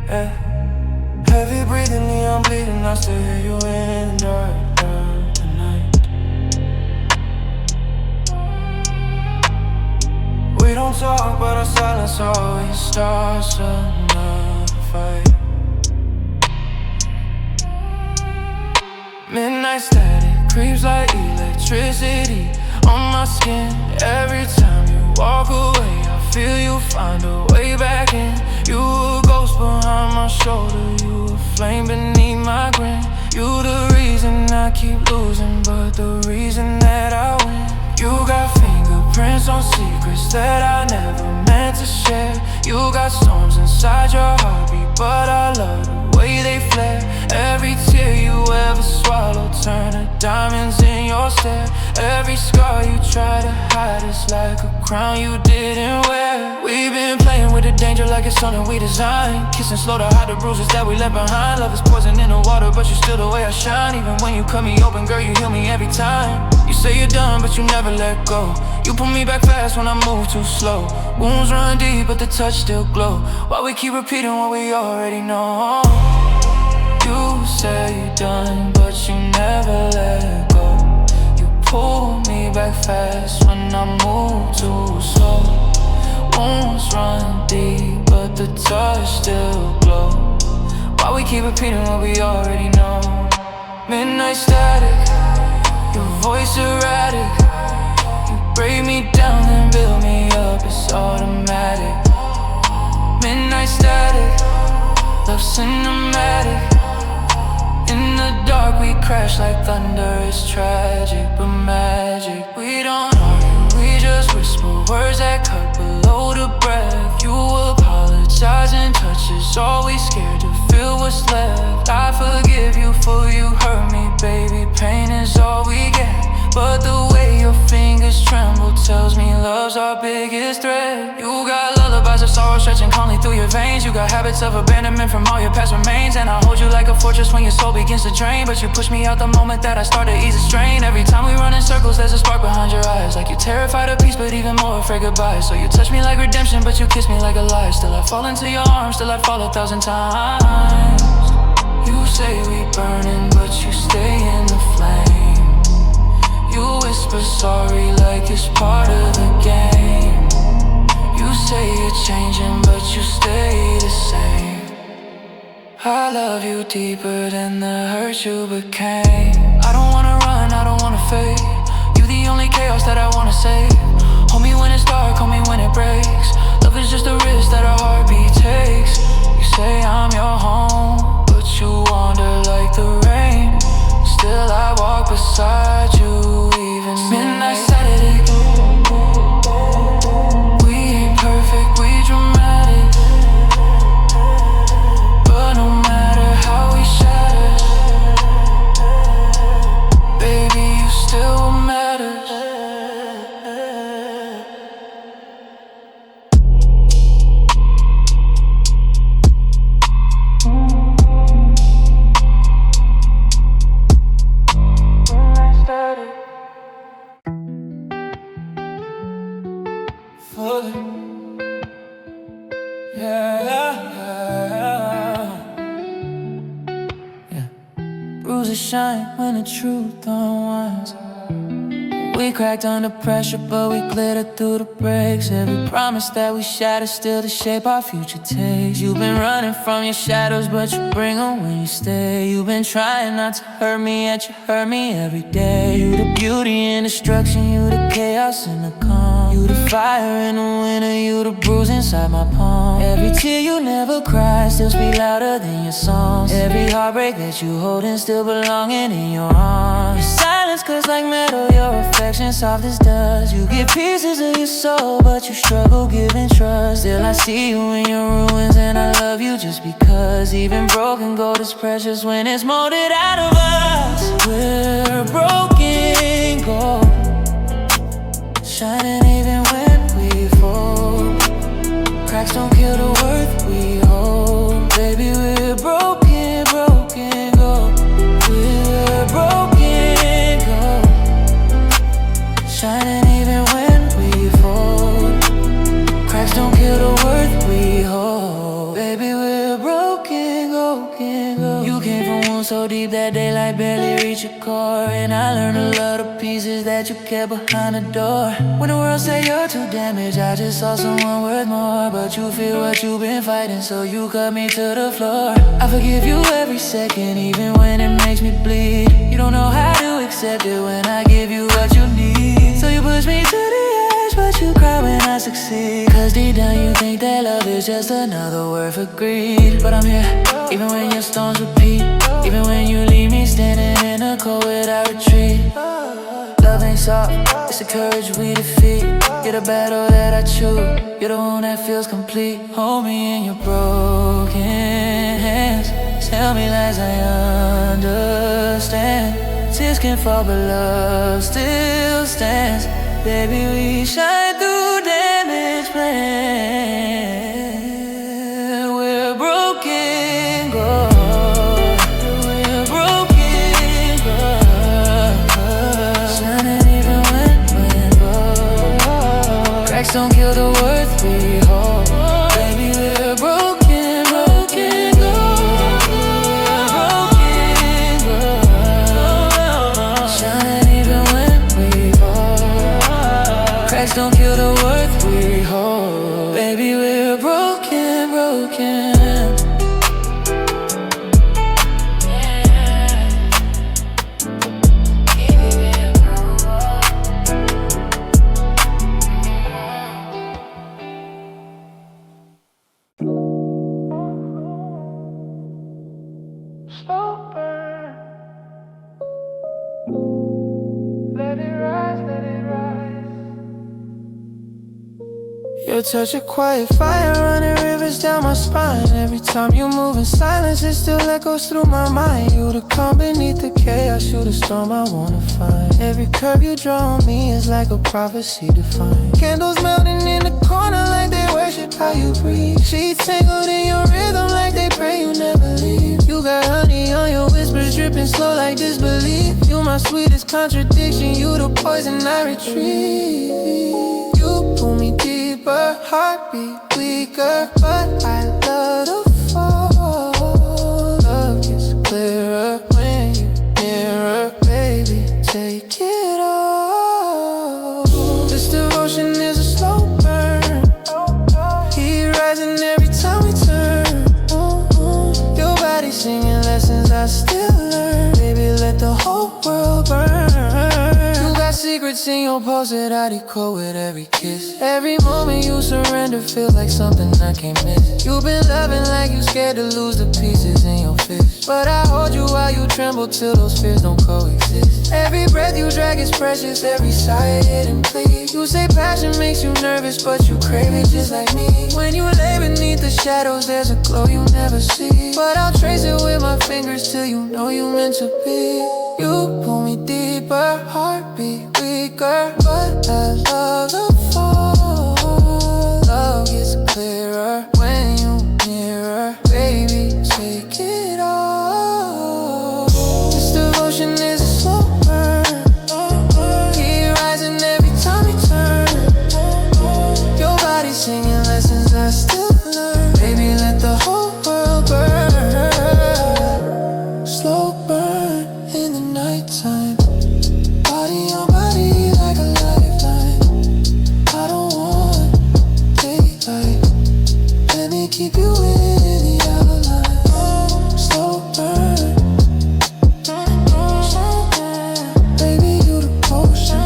yeah. Heavy breathing, me, I'm bleeding. I still hear you in the dark, dark tonight. We don't talk, but our silence always starts another fight. Midnight static creeps like electricity on my skin. Every time you walk away, I feel you find a way back in. You a ghost behind my shoulder, you a flame beneath my grin. You the reason I keep losing, but the reason that I win. You got fingerprints on secrets that I never meant to share. You got storms inside your heartbeat, but I love the way they flare. Every tear you ever swallow turn to diamonds in your stare. Every scar you try to hide is like a crown you didn't wear. We've been playing with the danger like it's something we designed. Kissing slow to hide the bruises that we left behind. Love is poison in the water, but you're still the way I shine. Even when you cut me open, girl, you heal me every time. You say you're done, but you never let go. You pull me back fast when I move too slow. Wounds run deep, but the touch still glow. Why we keep repeating what we already know? You say you're done, but you never let go. You pull me back fast when I move too slow. Wounds run deep, but the touch still glow. Why we keep repeating what we already know? Midnight static, your voice erratic. You break me down and build me up, it's automatic. Midnight static, love cinematic. In the dark we crash like thunder, it's tragic but magic. We don't argue, we just whisper words that cut below the breath. You apologize and touches, always scared to feel what's left. I forgive you for you hurt me, baby, pain is all we get. But the way your fingers tremble tells me love's our biggest threat. You got lullabies of sorrow stretching calmly through your veins. You got habits of abandonment from all your past remains. And I hold you like a fortress when your soul begins to drain. But you push me out the moment that I start to ease the strain. Every time we run in circles there's a spark behind your eyes. Like you're terrified of peace but even more afraid goodbye. So you touch me like redemption but you kiss me like a lie. Still I fall into your arms, still I fall 1,000 times. You say we burning but you stay in the flame. You whisper sorry like it's part of the game. You say you're changing but you stay the same. I love you deeper than the hurt you became. I don't wanna run, I don't wanna fade. You the only chaos that I wanna save. Hold me when it's dark, hold me when it breaks. Love is just a risk that our heartbeat takes. You say I'm your home, but you wander like the rain. Still I walk beside you, even midnight Saturday. We ain't perfect, we dramatic. But no matter how we shatter, baby, you still what matters. Bruises shine when the truth unwinds. We cracked under pressure, but we glittered through the breaks. Every promise that we shattered still to shape our future takes. You've been running from your shadows, but you bring them when you stay. You've been trying not to hurt me, yet you hurt me every day. You the beauty in destruction, you the chaos in the calm. You the fire in the winter, you the bruise inside my palm. Every tear you never cry still speak louder than your songs. Every heartbreak that you holding still belonging in your arms. Your silence cuts like metal, your affection soft as dust. You get pieces of your soul, but you struggle giving trust. Still I see you in your ruins and I love you just because. Even broken gold is precious when it's molded out of us. We're broken gold, shining even when we fall. Cracks don't kill the worth we hold. Baby, we're broken, broken gold. We're broken gold, shining even when we fall. Cracks don't kill the worth we hold. Baby, we're broken. so deep that daylight barely reach your core. And I learned to love the pieces that you kept behind the door. When the world say you're too damaged, I just saw someone worth more. But you feel what you've been fighting, so you cut me to the floor. I forgive you every second, even when it makes me bleed. You don't know how to accept it when I give you what you need. So you push me to the edge, but you cry when I succeed. Cause deep down you think that love is just another word for greed. But I'm here, even when your storms repeat. Even when you leave me standing in the cold without retreat. Love ain't soft, it's the courage we defeat. You're the battle that I choose, you're the one that feels complete. Hold me in your broken hands, tell me lies I understand. Tears can fall but love still stands. Baby, we shine through damaged plans. We're broken gold, we're broken gold. Shining even when gold. Cracks don't kill the worth we hold. Baby, we're broken, broken gold. Broken gold. Shining even when we fall. Cracks don't kill the worth we hold. Baby, we're broken, broken. Slow burn. Let it rise, let it rise. Your touch a quiet fire, running rivers down my spine. Every time you move in silence, it still echoes through my mind. You the calm beneath the chaos, you the storm I wanna find. Every curve you draw on me is like a prophecy defined. Candles melting in the corner like they worship how you breathe. Sheets tangled in your rhythm like they pray you never leave. You got honey on your whispers dripping slow like disbelief. You my sweetest contradiction, you the poison I retrieve. You pull me deeper, heartbeat weaker, but I love the fall. Love gets clearer when you're nearer, baby, take it all. This devotion is a slow burn, heat rising every time we turn. Your body singing lessons I still learn. Baby, let the whole world burn. You got secrets in your pulse that I decode with every kiss. Every moment you surrender feels like something I can't miss. You've been loving like you scared to lose the pieces in your fist. But I hold you while you tremble till those fears don't coexist. Every breath you drag is precious, every sigh hidden plea. You say passion makes you nervous, but you crave it just like me. When you lay beneath the shadows, there's a glow you never see. But I'll trace it with my fingers till you know you meant to be. You pull me deeper, heartbeat weaker, but I love the fall. Love gets clearer when you nearer, baby, take it all. This devotion is a slow burn, heat rising every time we turn. Your body singing lessons I still learn. Baby, let the whole world burn. Slow burn in the nighttime, body on body like a lifeline. I don't want daylight, let me keep you in the outline. Slow burn, baby, you the potion.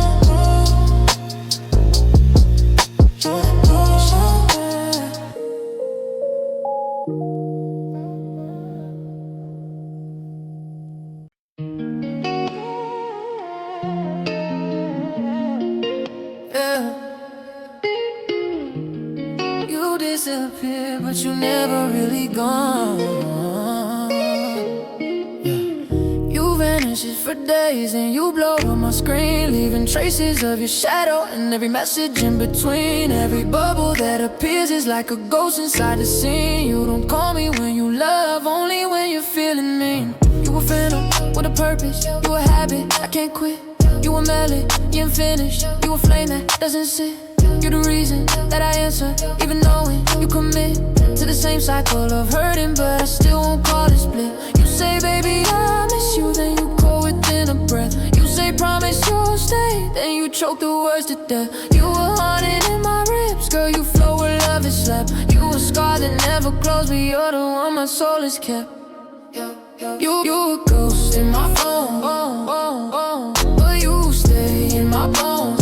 Yeah. You disappear, but you never really gone. Yeah. You vanishes for days and you blow up my screen, leaving traces of your shadow and every message in between. Every bubble that appears is like a ghost inside the scene. You don't call me when you love, only when you're feeling mean. You a phantom with a purpose, you a habit, I can't quit. You a melody, you ain't finished. You a flame that doesn't sit. You're the reason that I answer, even knowing you commit to the same cycle of hurting, but I still won't call it split. You say, baby, I miss you, then you call within a breath. You say, promise you'll stay, then you choke the words to death. You were haunted in my ribs, girl, you flow where love is slept. You a scar that never closed, but you're the one my soul has kept. You a ghost in my phone, but you stay in my bones.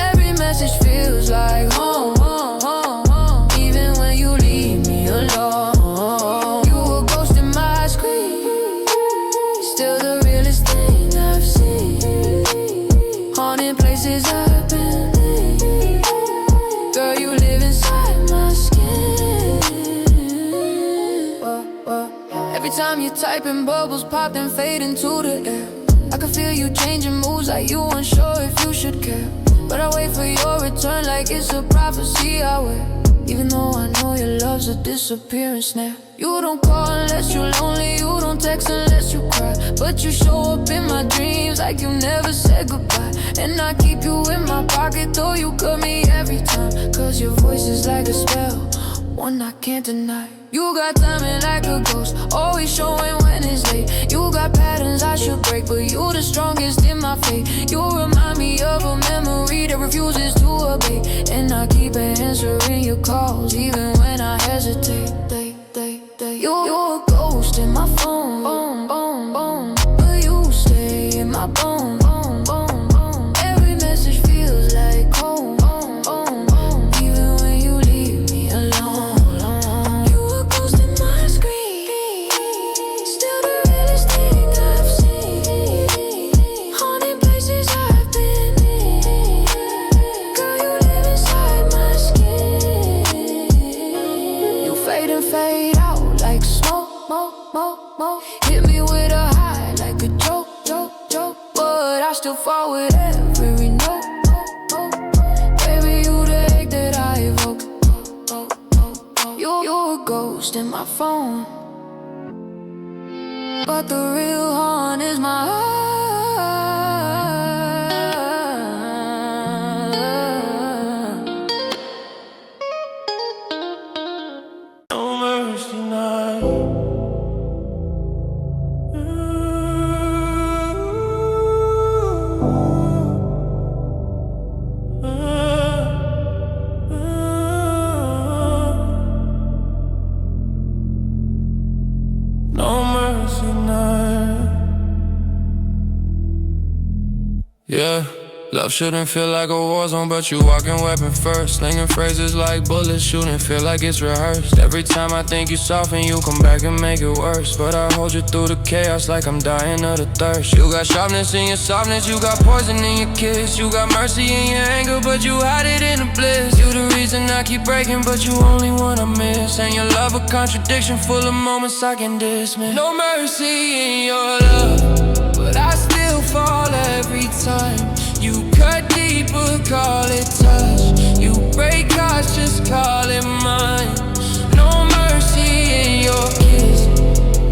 Every message feels like home, even when you leave me alone. You a ghost in my screen, still the realest thing I've seen. Haunted places I've been in, girl, you live inside my skin. Every time you type in, bubbles pop and fade into the air. I can feel you changing moves, like you unsure if you should care. But I wait for your return like it's a prophecy I wear. Even though I know your love's a disappearing snare. You don't call unless you're lonely, you don't text unless you cry. But you show up in my dreams like you never said goodbye. And I keep you in my pocket, though you cut me every time. Cause your voice is like a spell, one I can't deny. You got timing like a ghost, always showing when it's late. You got patterns I should break, but you the strongest in my fate. You remind me of a memory that refuses to obey. And I keep answering your calls, even when I hesitate. You a ghost in my phone, but you stay in my bones. Every message feels like home, even when you leave me alone. Fade out like smoke, hit me with a high like a joke, but I still fall with every note. Baby, you the hate that I evoke. You a ghost in my phone, but the real haunt is my heart. Yeah, love shouldn't feel like a war zone, but you walking weapon first. Slinging phrases like bullets shooting, feel like it's rehearsed. Every time I think you soften, you come back and make it worse. But I hold you through the chaos like I'm dying of the thirst. You got sharpness in your softness, you got poison in your kiss. You got mercy in your anger, but you hide it in the bliss. You the reason I keep breaking, but you only one I miss. And your love a contradiction, full of moments I can dismiss. No mercy in your love, but I still fall every time. You cut deeper, call it touch. You break hearts, just call it mine. No mercy in your kiss,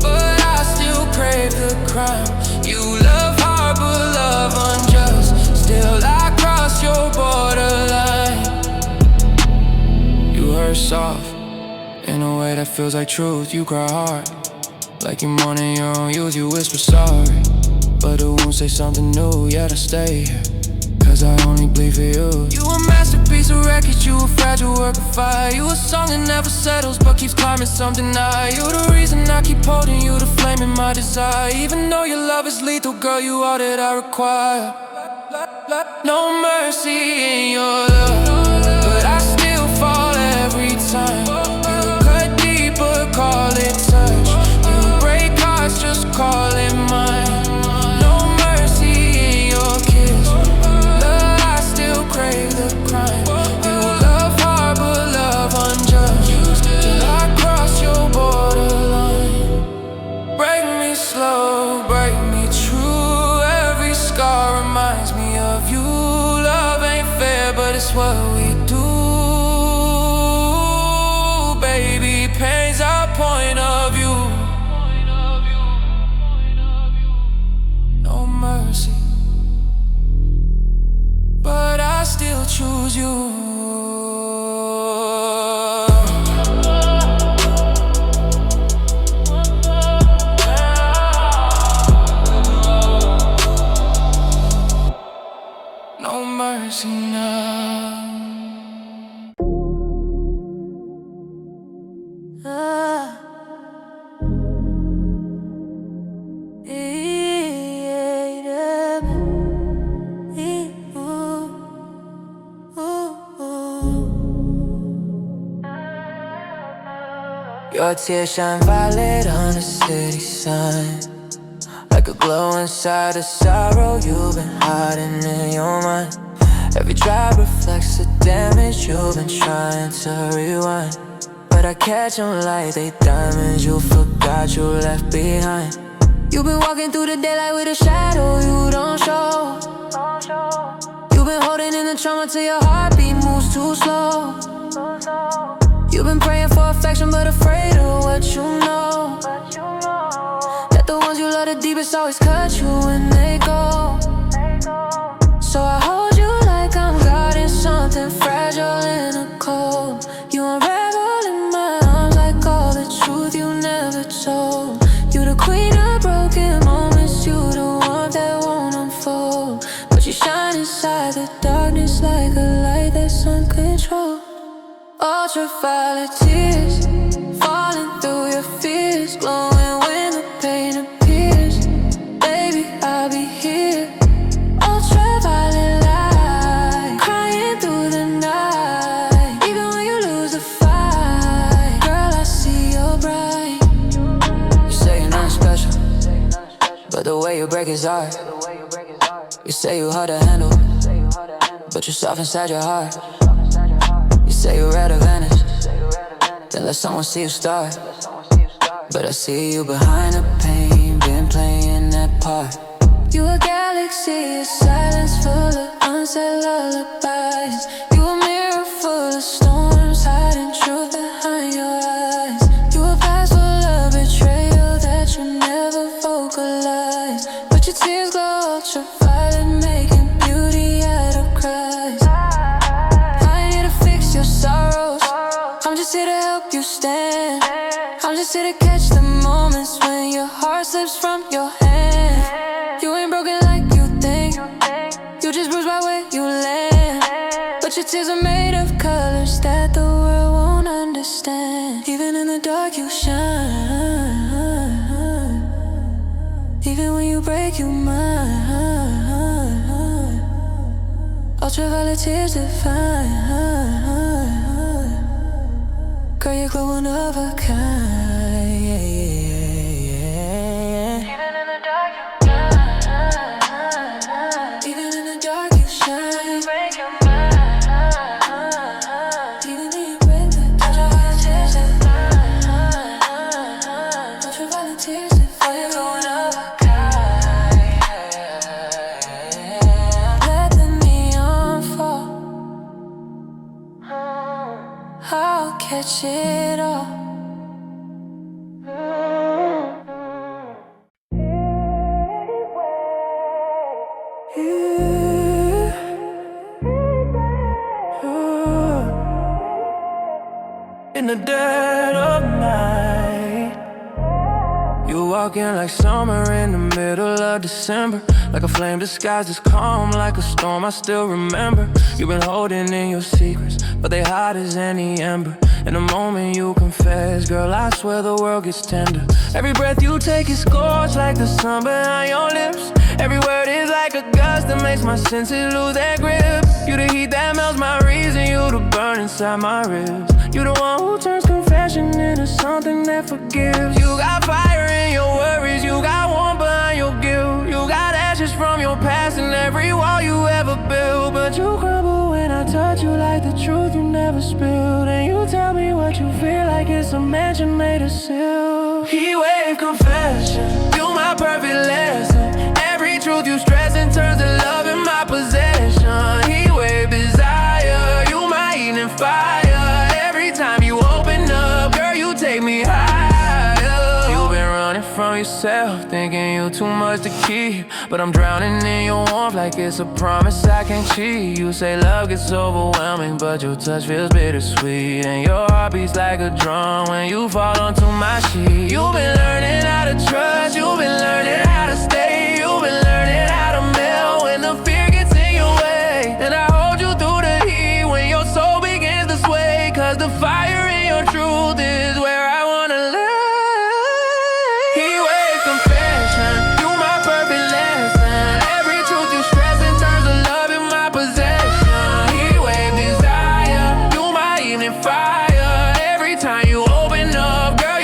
but I still crave the crime. You love hard, but love unjust. Still I cross your borderline. You hurt soft, in a way that feels like truth. You cry hard, like you're mourning your own youth. You whisper sorry, but it won't say something new. Yet I stay here, cause I only bleed for you. You a masterpiece of wreckage, you a fragile work of fire. You a song that never settles, but keeps climbing something high. You the reason I keep holding you, the flame in my desire. Even though your love is lethal, girl, you all that I require. No mercy in your love, but I still fall every time. You cut deeper, call it touch. You break hearts, just call it mine. Crave the crime. You love hard, but love unjust. Till I cross your borderline. Break me slow, break me true. Every scar reminds me of you. Love ain't fair, but it's what we do. Baby, pain's our point of view. No mercy, but I still choose you. Your tears shine violet on the city sun, like a glow inside a sorrow you've been hiding in your mind. Every drop reflects the damage you've been trying to rewind. But I catch them like they diamonds you forgot you left behind. You've been walking through the daylight with a shadow you don't show. You've been holding in the trauma till your heartbeat moves too slow. You've been praying for affection but afraid of what you know. That the ones you love the deepest always cut you when they go. So I hold you like I'm guarding something fragile in a cold. You unravel in my arms like all the truth you never told. You the queen of broken moments, you the warmth that won't unfold. But you shine inside the darkness like a light that's uncontrolled. Ultraviolet tears falling through your fears, glowing when the pain appears. Baby, I'll be here. Ultraviolet light, crying through the night. Even when you lose a fight, girl, I see your bright. You say you're not special, but the way you break is art. You say you hard to handle, but you're soft inside your heart. You say you're red or vanish, then let someone see you start. But I see you behind the pain, been playing that part. You a galaxy of silence full of unsaid lullabies. You a mirror full of storms, hiding truth behind your eyes. You a past full of betrayal that you never vocalize. But your tears glow ultraviolet, making beauty out of cries. I ain't here to fix your sorrows, I'm just here to help you stand. I'm just here to catch the moments when your heart slips from your hand. You ain't broken like you think, you just bruised by where you land. But your tears are made of colors that the world won't understand. Even in the dark you shine, even when you break your mind. Ultraviolet tears divine. Girl, you're glow one of a kind. Even in the dark you shine, even in the dark you shine. Break your mind, even when you break the ultraviolet tears divine. Ultraviolet tears divine. Glow one of a kind. Let the neon fall, I'll catch it all. In the dead of night, you walking like summer in the middle of December. Like a flame disguised as calm, like a storm I still remember. You've been holding in your secrets, but they hot as any ember. In the moment you confess, girl, I swear the world gets tender. Every breath you take is scorched like the sun behind your lips. Every word is like a gust that makes my senses lose their grip. You the heat that melts my reason, you the burn inside my ribs. You the one who turns confession into something that forgives. You got fire in your worries, you got warmth behind your guilt. You got ashes from your past and every wall you ever built. But you crumble when I touch you like the truth you never spilled. And you tell me what you feel like it's a mansion made of silk. Heat wave confession, you my perfect lesson. Every truth you stress and turns to love in my possession. Heat wave desire, you my evening fire. Every time you open up, girl, you take me higher. You've been running from yourself, thinking you too much to keep. But I'm drowning in your warmth like it's a promise I can't cheat. You say love gets overwhelming, but your touch feels bittersweet. And your heart beats like a drum when you fall onto my sheet. You've been learning how to trust, you've been learning how to stay. You've been learning how to melt when the fear gets in your way. And I hold you through the heat when your soul begins to sway. Cause the fire in your truth is where I wanna lay. Heat wave confession, you my perfect lesson. Every truth you stress and turns to love in my possession. Heat wave desire, you my evening fire. Every time you open up, girl,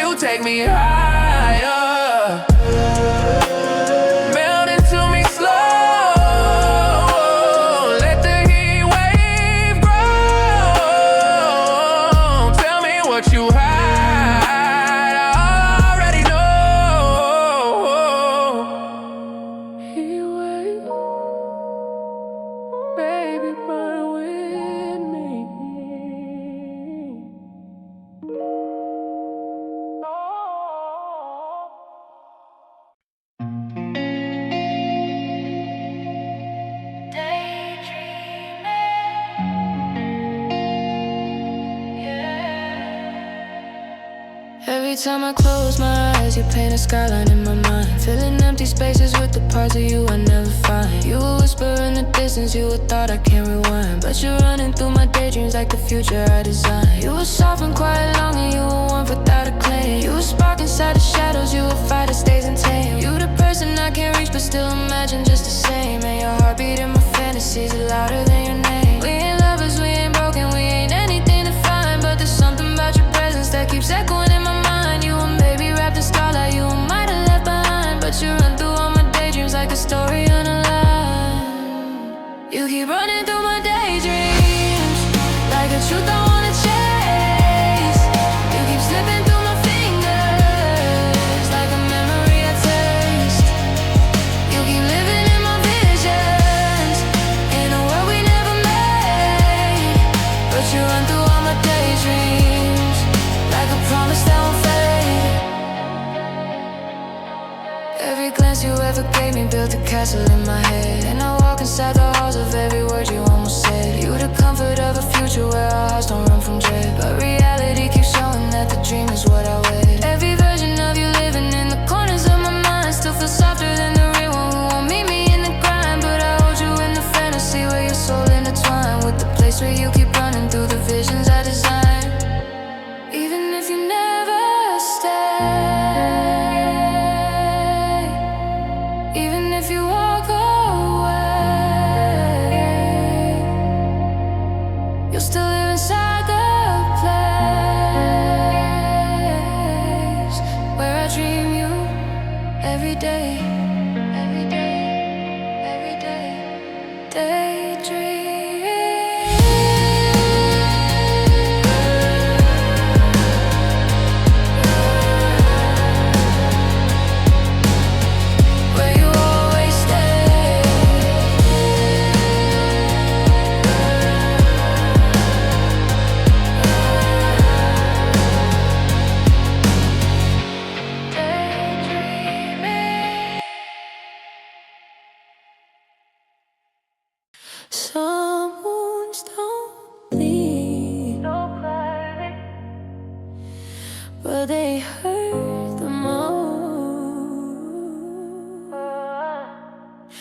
Every time I close my eyes, you paint a skyline in my mind, filling empty spaces with the parts of you I never find. You a whisper in the distance, you a thought I can't rewind, but you're running through my daydreams like the future I designed. You were soft and quiet, long, and you were warm without a claim. You a spark inside the shadows, you a fire that stays untamed. You the person I can't reach but still imagine just the same. And your heartbeat in my fantasies is louder than your name. We ain't lovers, we ain't broken, we ain't anything to find, but there's something about your presence that keeps echoing in my mind. You a baby wrapped in starlight, you a might have left behind, but you run through all my daydreams like a story on a line. You keep running through my daydreams like a truth I wanna chase. You keep slipping through my fingers like a memory I taste. You keep living in my visions in a world we never made, but you run through all my daydreams like a promise that won't fade. Every glance you ever gave me built a castle in my head, and I walk inside the halls of every word you almost said. You the comfort of a future where our hearts don't run from dread, but reality keeps showing that the dream is what I wed. Every version of you living in the corners of my mind still feels softer than the real one who won't meet me in the grind, but I hold you in the fantasy where your soul intertwined with the place where you keep running through the visions I design. Even if you never stay, even if you walk away, you'll still live inside the place where I dream you every day, every day, every day, daydream. Where you always stay. Daydreaming. Some wounds don't bleed, but they hurt the most.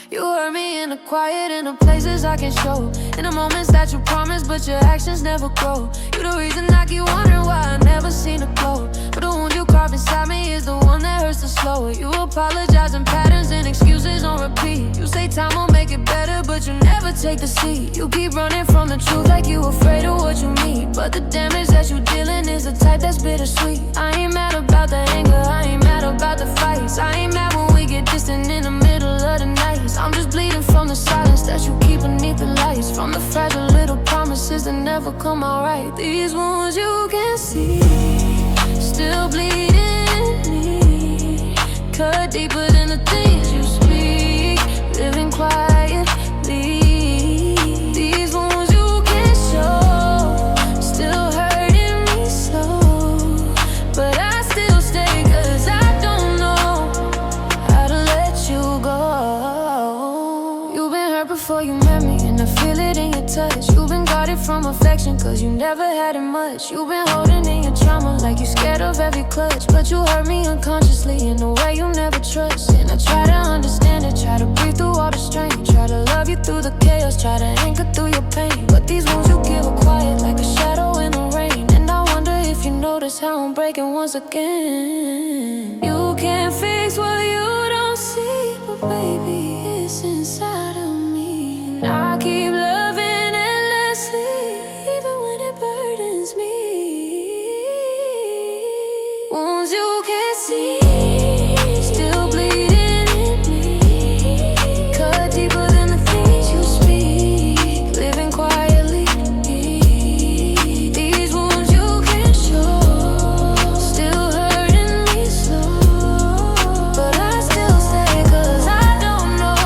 You hurt me in the quiet, in the places I can show, in the moments that you promise, but your actions never grow. You the reason I keep wondering why I never seen a glow, but the wound you carved inside me is the one that hurts the slower. You apologize in patterns and excuses on repeat. You say time will make it better, but you never take the seat. You keep running from the truth like you afraid of what you meet, but the damage that you dealing is the type that's bittersweet. I ain't mad about the anger, I ain't mad about the fights, I ain't mad when we get distant in the middle of the nights. I'm just bleeding from the silence that you keep beneath the lights, from the fragile little promises that never come out right. These wounds you can see still bleeding me, cut deeper than the things you speak, living quietly. These wounds you can show still hurting me slow, but I still stay 'cause I don't know how to let you go. You've been hurt before you met me, and I feel it in your touch. You've been guarded from affection 'cause you never had it much. You've been holding in your trauma like you're scared of every clutch, but you hurt me unconsciously in a way you never trust. And I try to understand it, try to breathe through all the strain, try to love you through the chaos, try to anchor through your pain, but these wounds you give are quiet like a shadow in the rain. And I wonder if you notice how I'm breaking once again. You can't fix what you don't see, but baby, it's inside of me. And I keep loving endlessly, even when it burdens me. Wounds you can't see still bleeding in me, cut deeper than the things you speak, living quietly. These wounds you can't show still hurting me slow, but I still stay 'cause I don't know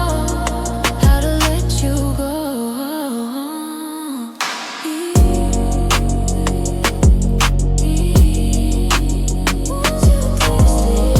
how to let you go. Wounds you can't see.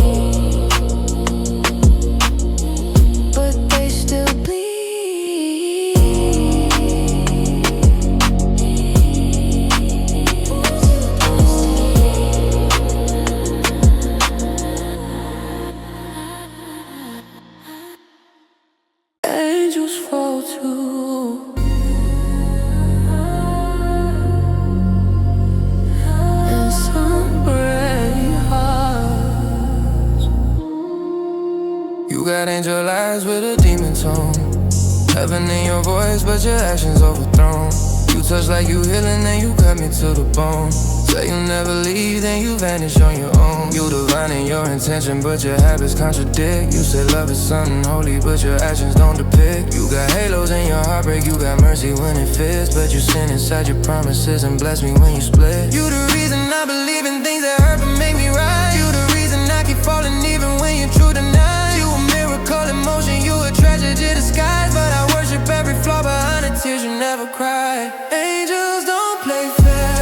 angel eyes with a demon tone. Heaven in your voice, but your actions overthrown. You touch like you healing, then you cut me to the bone. Say you'll never leave, then you vanish on your own. You divine in your intention, but your habits contradict. You say love is something holy, but your actions don't depict. You got halos in your heartbreak, you got mercy when it fits, but you sin inside your promises and bless me when you split. You the reason I believe in things that hurt but make me right. You the reason I keep falling even when you're true tonight. You a miracle in motion, you a tragedy disguised, but I worship every flaw behind the tears you never cried. Angels don't play fair,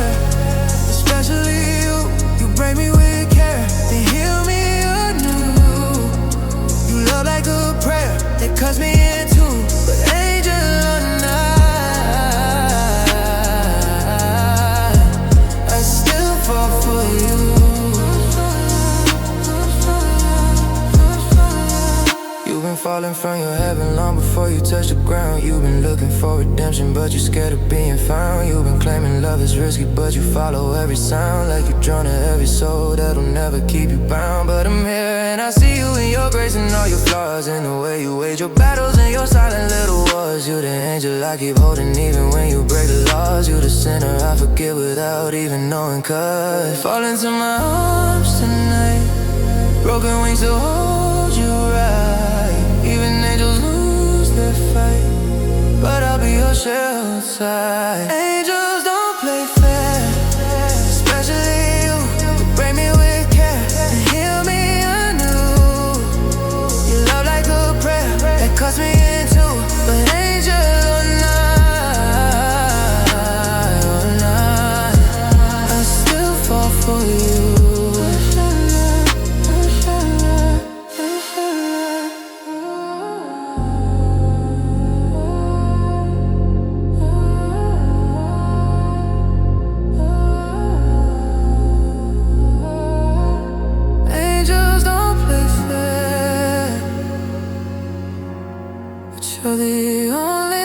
especially you. You break me with care, then heal me anew. You love like a prayer that cuts me in two, but angel or not, I still fall for you. Falling from your heaven long before you touch the ground. You've been looking for redemption, but you're scared of being found. You've been claiming love is risky, but you follow every sound. Like you're drawn to every soul that'll never keep you bound. But I'm here and I see you in your grace and all your flaws, in the way you wage your battles and your silent little wars. You the angel I keep holding even when you break the laws. You the sinner I forgive without even knowing, cause fall into my arms tonight. Broken wings to hold you right. Even angels lose their fight, but I'll be your shelter. Angels don't play fair, especially you. You break me with care and heal me anew. You love like a prayer that cuts me in two, but angel or not, I still fall for you. You're the only